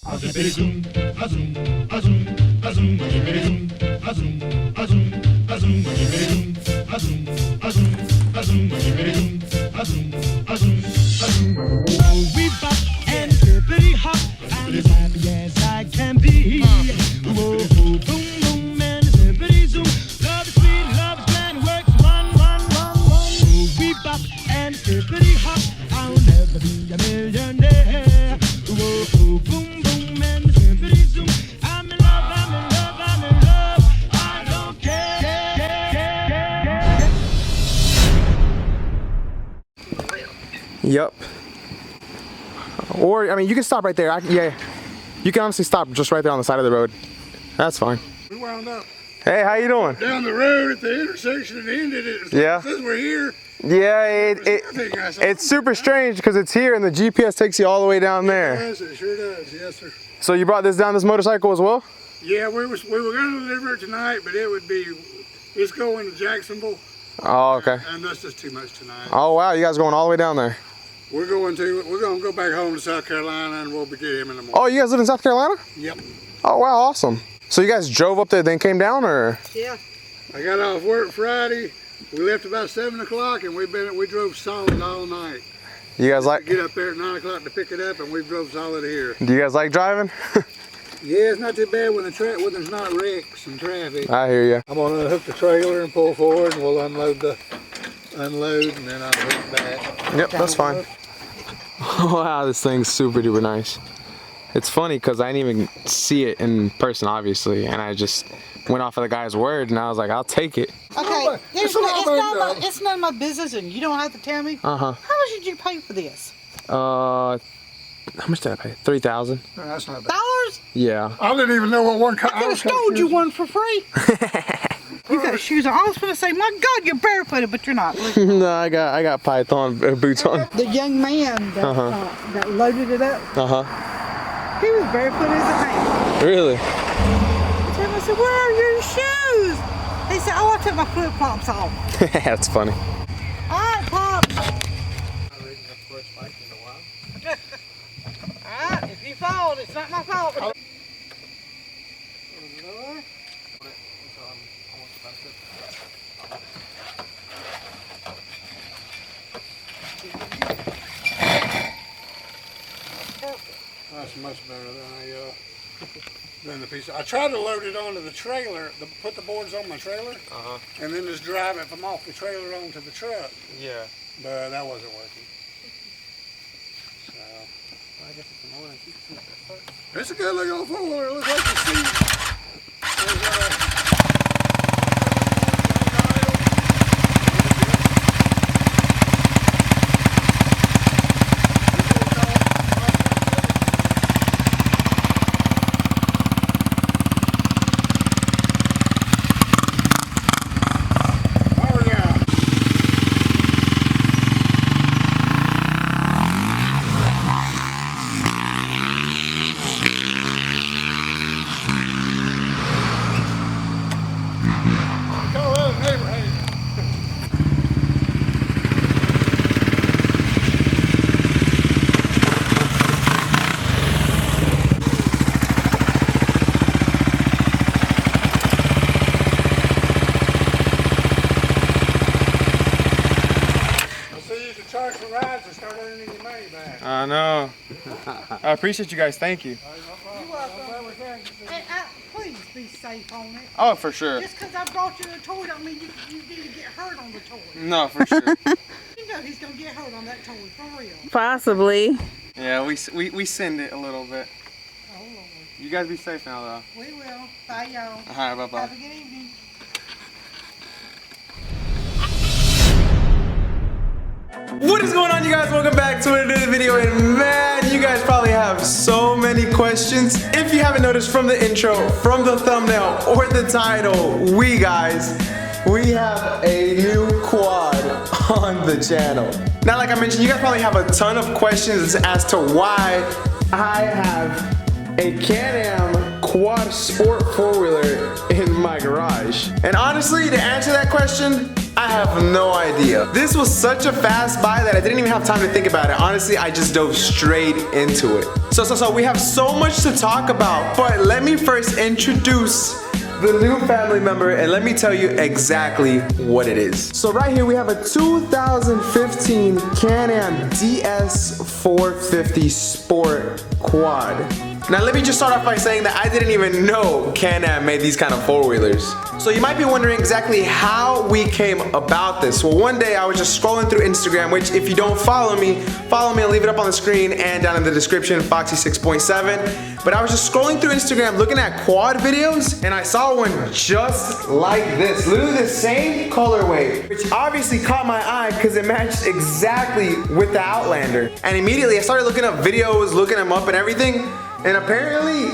We bop and hippity hop. I'm as happy as I can be. Whoa, boom, boom, and hippity zoom. Love is sweet, love is grand, works run. We bop and hippity hop. I'll never be a millionaire. Whoa, boom, boom, and hippity zoom. I'm in love, I'm in love, I'm in love. I don't care. Yep. Or, I mean, you can stop right there. Yeah. You can honestly stop just right there on the side of the road. That's fine. We wound up Hey, how you doing? down the road at the intersection and ended it. Yeah. Since we're here. Yeah, it's super strange because it's here and the GPS takes you all the way down there. Yes, it sure does. Yes, sir. So you brought this down, this motorcycle as well? Yeah, we were going to deliver it tonight, but it's going to Jacksonville. Oh, okay. And that's just too much tonight. Oh, wow. You guys going all the way down there? We're going to go back home to South Carolina and we'll be getting him in the morning. Oh, you guys live in South Carolina? Yep. Oh, wow. Awesome. So you guys drove up there then came down, or? Yeah. I got off work Friday. We left about 7 o'clock and we drove solid all night. You guys like? Get up there at 9 o'clock to pick it up and we drove solid here. Do you guys like driving? Yeah, it's not too bad when there's not wrecks and traffic. I hear you. I'm gonna unhook the trailer and pull forward and we'll unload and then I'll hook back. Yep, that's fine. Wow, this thing's super duper nice. It's funny because I didn't even see it in person, obviously, and I just went off of the guy's word and I was like, I'll take it. Okay, it's none of my business and you don't have to tell me. Uh-huh. How much did you pay for this? How much did I pay? $3,000. No, that's not bad. Dollars? Yeah. I didn't even know what one I could have stole you one for free. You got shoes on. I was gonna say, my God, you're barefooted, but you're not. No, I got Python boots on. The young man that loaded it up, he was barefoot as a man. Really? I said, where are your shoes? He said, oh, I took my flip flops off. That's funny. All right, Pops. All right, if you fall, it's not my fault. That's much better than the piece. I tried to load it onto the trailer, put the boards on my trailer, and then just drive it from off the trailer onto the truck. Yeah. But that wasn't working. So I guess it's the morning. it's a good looking old four-wheeler. It looks like the seat. Charge for rides and start earning your money back. I know. I appreciate you guys. Thank you. You're welcome. Hey, please be safe on it. Oh, for sure. Just because I brought you a toy don't mean you need to get hurt on the toy. No, for sure. You know he's going to get hurt on that toy, for real. Possibly. Yeah, we send it a little bit. Oh, Lord. You guys be safe now, though. We will. Bye, y'all. All right, bye-bye. Have a good evening. What is going on, you guys? Welcome back to another video, and man, you guys probably have so many questions. If you haven't noticed from the intro, from the thumbnail, or the title, we have a new quad on the channel. Now, like I mentioned, you guys probably have a ton of questions as to why I have a Can-Am quad sport four-wheeler in my garage. And honestly, to answer that question, I I have no idea. This was such a fast buy that I didn't even have time to think about it. Honestly, I just dove straight into it. So we have so much to talk about, but let me first introduce the new family member and let me tell you exactly what it is. So right here we have a 2015 Can-Am DS450 Sport Quad. Now let me just start off by saying that I didn't even know Can-Am made these kind of four-wheelers. So you might be wondering exactly how we came about this. Well, one day I was just scrolling through Instagram, which if you don't follow me, I'll leave it up on the screen and down in the description, Foxy6.7. But I was just scrolling through Instagram looking at quad videos and I saw one just like this. Literally the same colorway, which obviously caught my eye because it matched exactly with the Outlander. And immediately I started looking up videos, looking them up and everything. And apparently,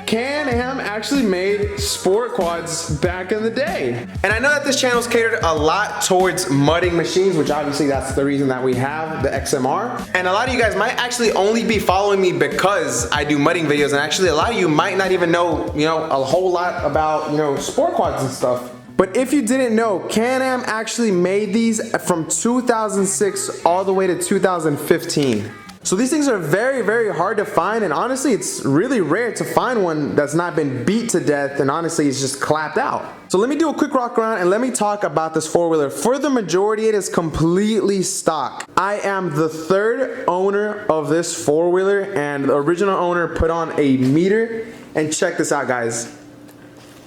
Can-Am actually made sport quads back in the day. And I know that this channel's catered a lot towards mudding machines, which obviously that's the reason that we have the XMR. And a lot of you guys might actually only be following me because I do mudding videos, and actually a lot of you might not even know, a whole lot about, sport quads and stuff. But if you didn't know, Can-Am actually made these from 2006 all the way to 2015. So these things are very, very hard to find, and honestly, it's really rare to find one that's not been beat to death, and honestly, it's just clapped out. So let me do a quick rock around and let me talk about this four-wheeler. For the majority, it is completely stock. I am the third owner of this four-wheeler, and the original owner put on a meter, and check this out, guys.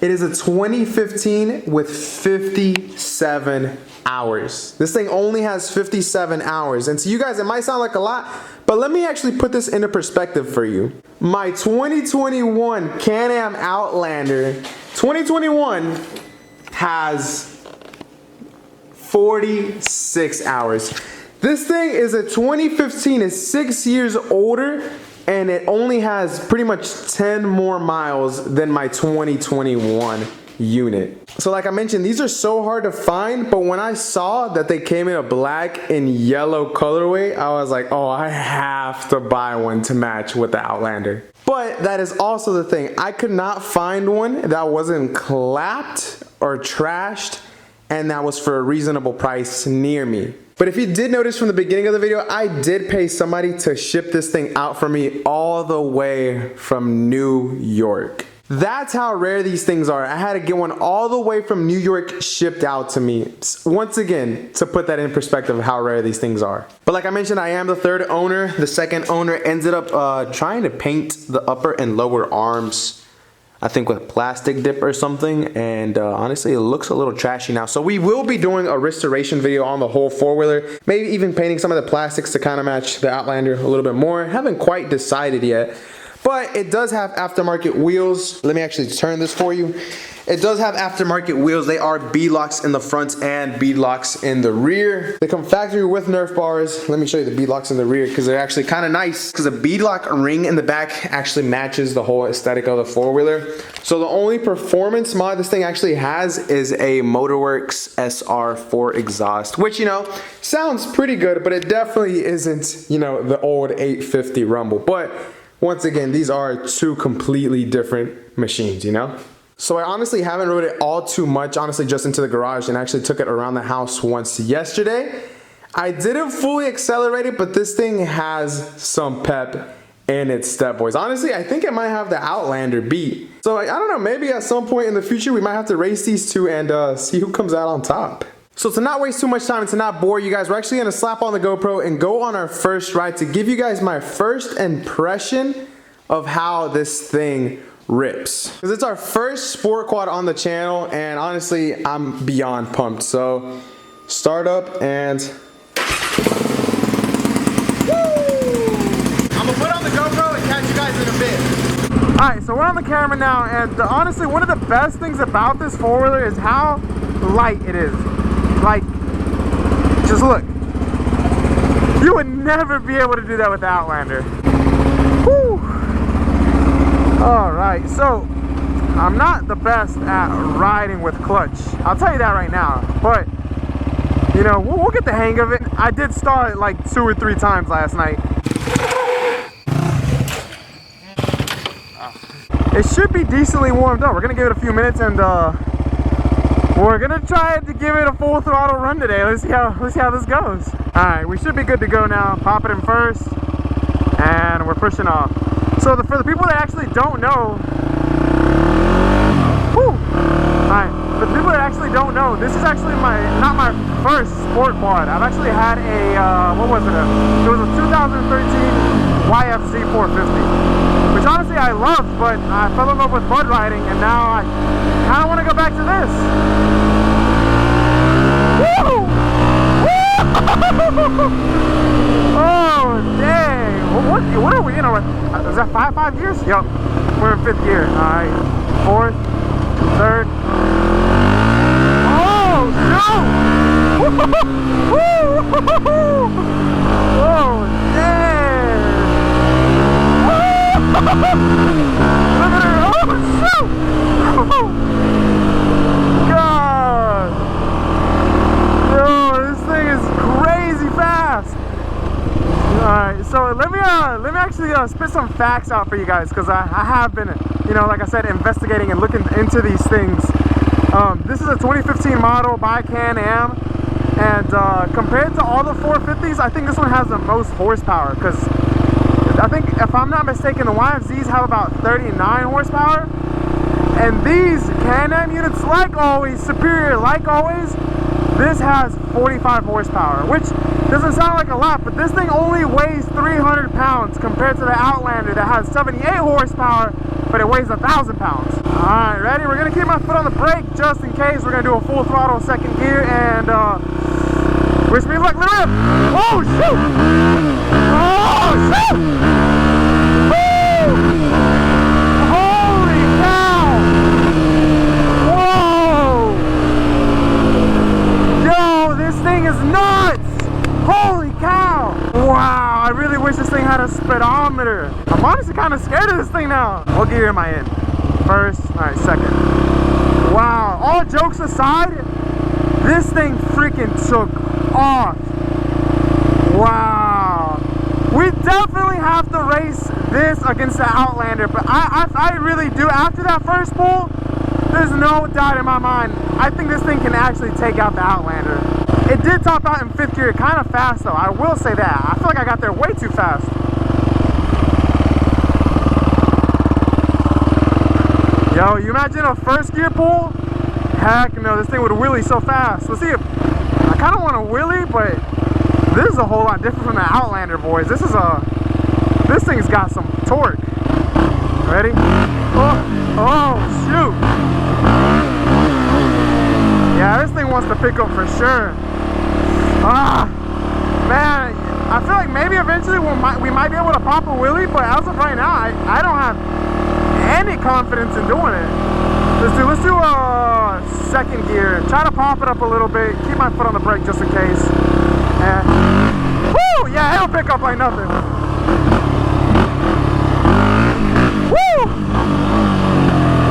It is a 2015 with 57 hours. This thing only has 57 hours. And to you guys, it might sound like a lot, but let me actually put this into perspective for you. My 2021 Can-Am Outlander, 2021 has 46 hours. This thing is a 2015, is 6 years older, and it only has pretty much 10 more miles than my 2021 unit. So like I mentioned, these are so hard to find, but when I saw that they came in a black and yellow colorway, I was like, oh, I have to buy one to match with the Outlander. But that is also the thing. I could not find one that wasn't clapped or trashed and that was for a reasonable price near me. But if you did notice from the beginning of the video, I did pay somebody to ship this thing out for me all the way from New York. That's how rare these things are. I had to get one all the way from New York shipped out to me. Once again, to put that in perspective of how rare these things are. But like I mentioned, I am the third owner. The second owner ended up trying to paint the upper and lower arms, I think with plastic dip or something, and honestly it looks a little trashy now. So we will be doing a restoration video on the whole four-wheeler, maybe even painting some of the plastics to kind of match the Outlander a little bit more. Haven't quite decided yet, but it does have aftermarket wheels. Let me actually turn this for you. It does have aftermarket wheels. They are beadlocks in the front and beadlocks in the rear. They come factory with Nerf bars. Let me show you the beadlocks in the rear because they're actually kind of nice, because a beadlock ring in the back actually matches the whole aesthetic of the four-wheeler. So the only performance mod this thing actually has is a Motorworks SR4 exhaust, which, sounds pretty good, but it definitely isn't, the old 850 Rumble. But once again, these are two completely different machines, So I honestly haven't rode it all too much, honestly just into the garage, and actually took it around the house once yesterday. I didn't fully accelerate it, but this thing has some pep in its step, boys. Honestly, I think it might have the Outlander beat. So I don't know, maybe at some point in the future we might have to race these two and see who comes out on top. So to not waste too much time and to not bore you guys, we're actually gonna slap on the GoPro and go on our first ride to give you guys my first impression of how this thing rips. Because it's our first sport quad on the channel, and honestly, I'm beyond pumped. So start up and I'm gonna put on the GoPro and catch you guys in a bit. Alright, so we're on the camera now, and honestly, one of the best things about this four-wheeler is how light it is. Like, just look. You would never be able to do that with the Outlander. Woo! Alright, so I'm not the best at riding with clutch. I'll tell you that right now. But, we'll get the hang of it. I did stall it like 2 or 3 times last night. It should be decently warmed up. We're going to give it a few minutes and We're gonna try to give it a full throttle run today. Let's see how this goes. All right, we should be good to go now. Pop it in first, and we're pushing off. So for the people that actually don't know, whew, all right, for the people that actually don't know, this is actually not my first sport quad. I've actually had a what was it? It was a 2013 YFZ 450, which honestly I loved, but I fell in love with mud riding, and now I kind of want to go back to this. Woo! Oh dang! What are we in? Is that 5 years? Yep, we're in 5th gear. All right, 4th, 3rd. Oh shoot! Oh dang! Look at her! Oh shoot! God! Yo, this thing is crazy fast. All right, so let me actually spit some facts out for you guys, because I have been, you know, like I said, investigating and looking into these things. This is a 2015 model by Can-Am, and compared to all the 450s, I think this one has the most horsepower, because I think, if I'm not mistaken, the YFZs have about 39 horsepower, and these Can-Am units, like always, superior like always, this has 45 horsepower, which doesn't sound like a lot, but this thing only weighs 300 pounds compared to the Outlander that has 78 horsepower, but it weighs 1,000 pounds. All right, ready? We're gonna keep my foot on the brake just in case. We're gonna do a full throttle 2nd gear, and wish me luck. Look at it! Oh shoot! Oh shoot! Woo! Holy cow! Whoa! Yo, this thing is nuts! Holy cow! Wow, I really wish this thing had a speedometer. I'm honestly kind of scared of this thing now. What gear am I in? 1st, all right, 2nd. Wow, all jokes aside, this thing freaking took off. Wow. We definitely have to race this against the Outlander, but I really do. After that first pull, there's no doubt in my mind, I think this thing can actually take out the Outlander. It did top out in 5th gear kind of fast though, I will say that. I feel like I got there way too fast. Yo, you imagine a 1st gear pull? Heck no, this thing would wheelie so fast. Let's see if, I kind of want to wheelie, but this is a whole lot different from the Outlander, boys. This thing's got some torque. Ready? Oh, shoot. Yeah, this thing wants to pick up for sure. Man, I feel like maybe eventually we might be able to pop a wheelie, but as of right now, I don't have any confidence in doing it. Let's do a 2nd gear. Try to pop it up a little bit. Keep my foot on the brake just in case. And woo! Yeah, it'll pick up like nothing. Woo!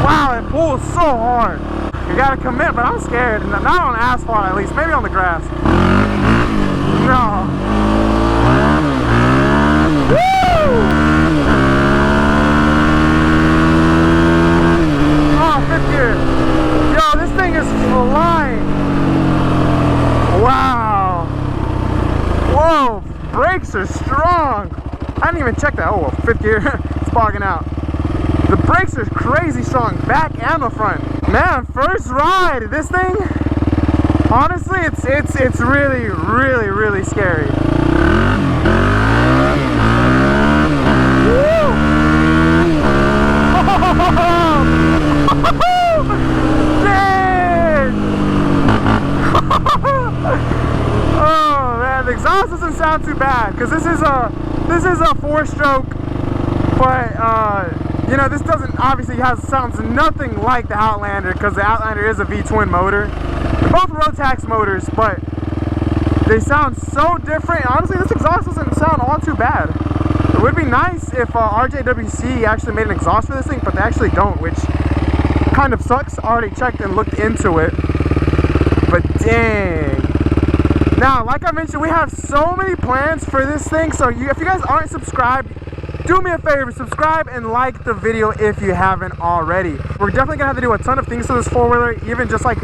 Wow, it pulls so hard. You gotta commit, but I'm scared. Not on asphalt at least, maybe on the grass. No. Woo! Oh, 5th gear. Yo, this thing is flying. Wow. Whoa, brakes are strong. I didn't even check that. Oh, 5th gear. It's bogging out. The brakes are crazy strong, back and the front. Man, first ride, this thing, honestly, it's really, really, really scary. Woo! Dang! Oh man, the exhaust doesn't sound too bad, because this is a 4-stroke, but you know, this doesn't obviously sounds nothing like the Outlander, because the Outlander is a V-twin motor. They're both Rotax motors, but they sound so different. Honestly, this exhaust doesn't sound all too bad. It would be nice if RJWC actually made an exhaust for this thing, but they actually don't, which kind of sucks. I already checked and looked into it, but dang. Now, like I mentioned, we have so many plans for this thing, so if you guys aren't subscribed, do me a favor, subscribe and like the video if you haven't already. We're definitely gonna have to do a ton of things to this four-wheeler, even just like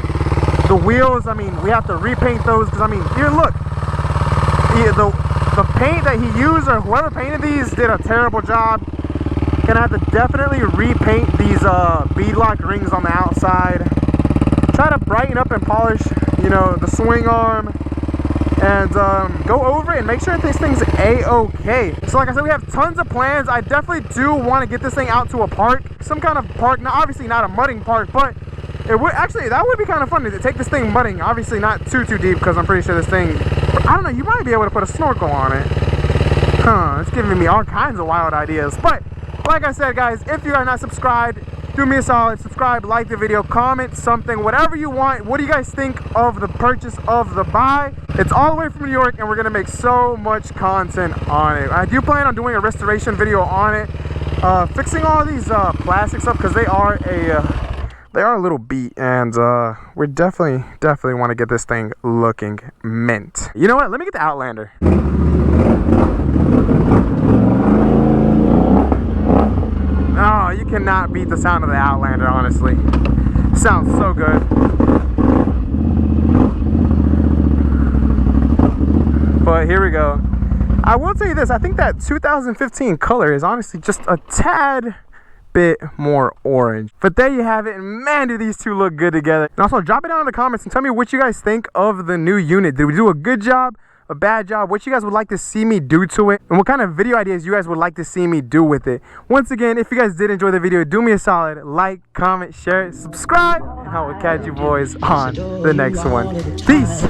The wheels, I mean, we have to repaint those because, I mean, here, look. The paint that he used, or whoever painted these, did a terrible job. Gonna have to definitely repaint these beadlock rings on the outside. Try to brighten up and polish, you know, the swing arm. And go over it and make sure this thing's a-okay. So like I said, we have tons of plans. I definitely do want to get this thing out to a park. Some kind of park. Now, obviously not a mudding park, but it would actually, that would be kind of fun to take this thing mudding. Obviously not too deep, because I'm pretty sure this thing, I don't know, you might be able to put a snorkel on it. Huh, it's giving me all kinds of wild ideas. But like I said, guys, if you are not subscribed, do me a solid, subscribe, like the video, comment something, whatever you want. What do you guys think of the purchase of the buy? It's all the way from New York, and we're gonna make so much content on it. I do plan on doing a restoration video on it, fixing all these plastics up, because they are a little beat, and we definitely want to get this thing looking mint. You know what? Let me get the Outlander. Oh, you cannot beat the sound of the Outlander, honestly. Sounds so good. But here we go. I will tell you this, I think that 2015 color is honestly just a tad bit more orange. But there you have it, and man, do these two look good together. And also drop it down in the comments and tell me what you guys think of the new unit. Did we do a good job, a bad job? What you guys would like to see me do to it, and what kind of video ideas you guys would like to see me do with it. Once again, if you guys did enjoy the video, do me a solid, like, comment, share, subscribe, and I will catch you boys on the next one. Peace.